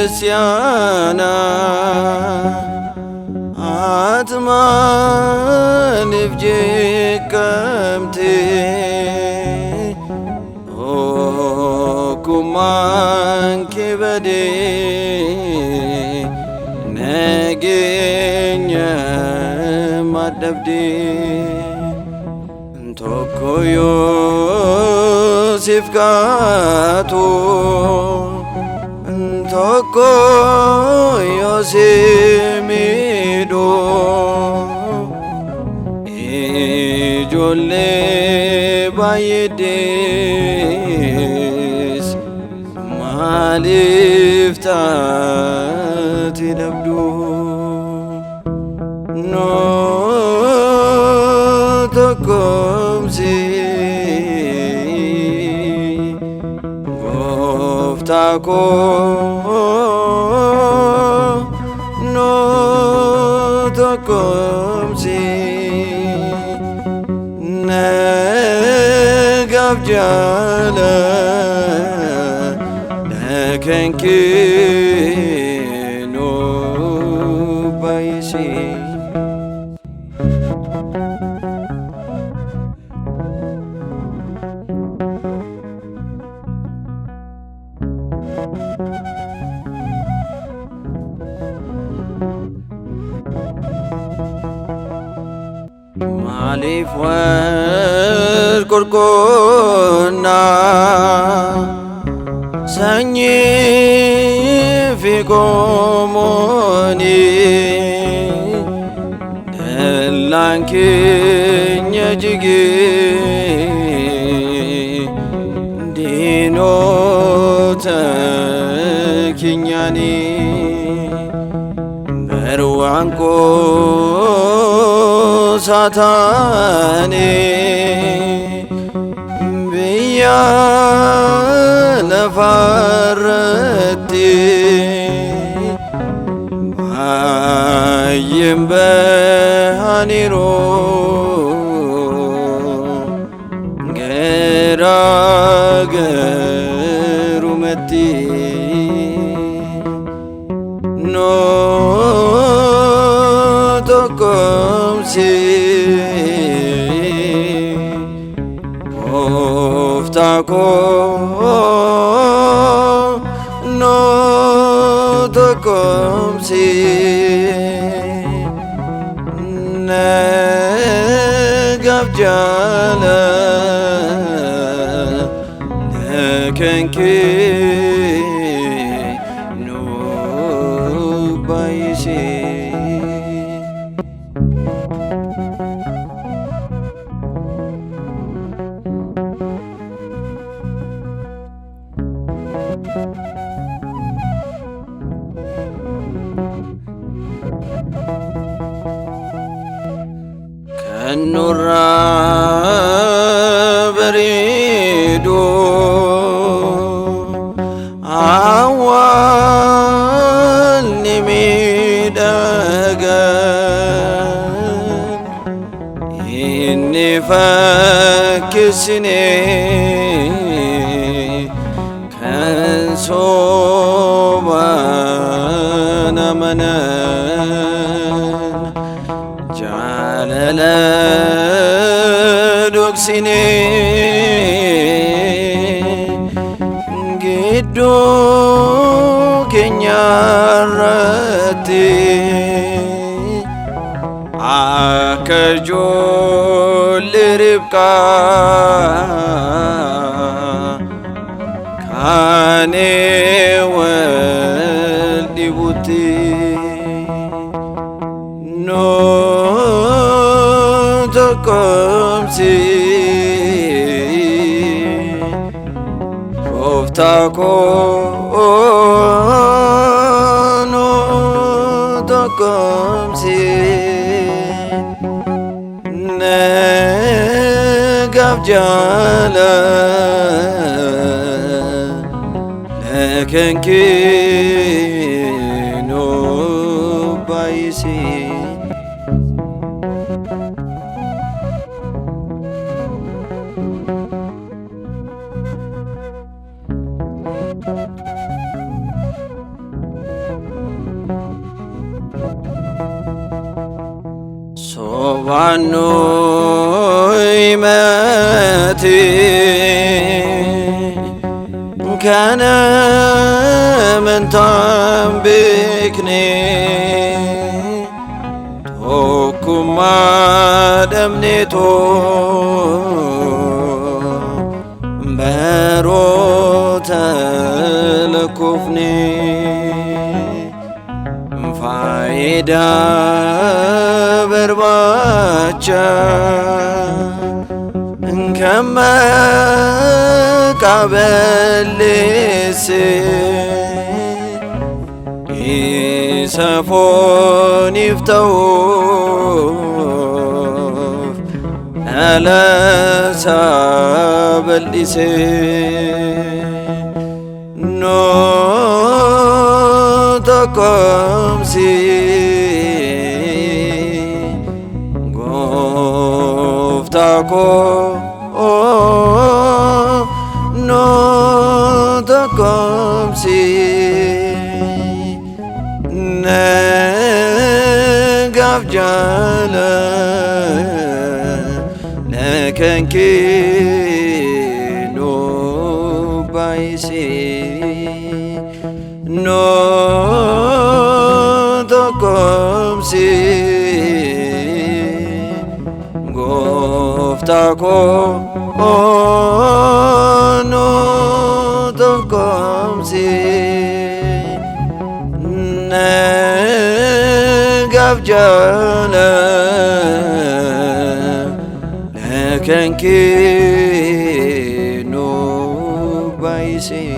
Christiana Atman ifjekamte O kuman kibade negenya madabde Tokoyo sifkato Tokoyo simido Ijolle bayedis Maliftati labdu No tokomsi Goftako No tokomsi Negabjala Nekenki no baisi Malif war korkona Sanyi fi komoni Delanki nyajigi Dino takinyani Berwanko Satani biya nafarati ayimbe haniro gerumeti no tokomsi Goftako tokkomsi nagaaf jaala kenkee nu baay'isee. Kanurra bareedo awwaalni miidhagaan inni fakkisine kan sobaan amanan jaalala doksine gidduu keenyarratti akka ijoollee Ribqaa kaanee wal dhibutti nu tokkomsi gooftaa koo nu tokkomsi nagaaf jaala kenkee nu baay'isee. Sobanu imati kana mentam bekne tokkumma damne to barota lakufne faida berbaca kama kabelese isafon iftauf ala sabelise no tokkomsi gooftaa koo nu tokkomsi nagaaf jaala kenkee nu baay'isee nu tokkomsi gooftaa koo nu tokkomsi nagaaf jaala kenkee nu baay'isee.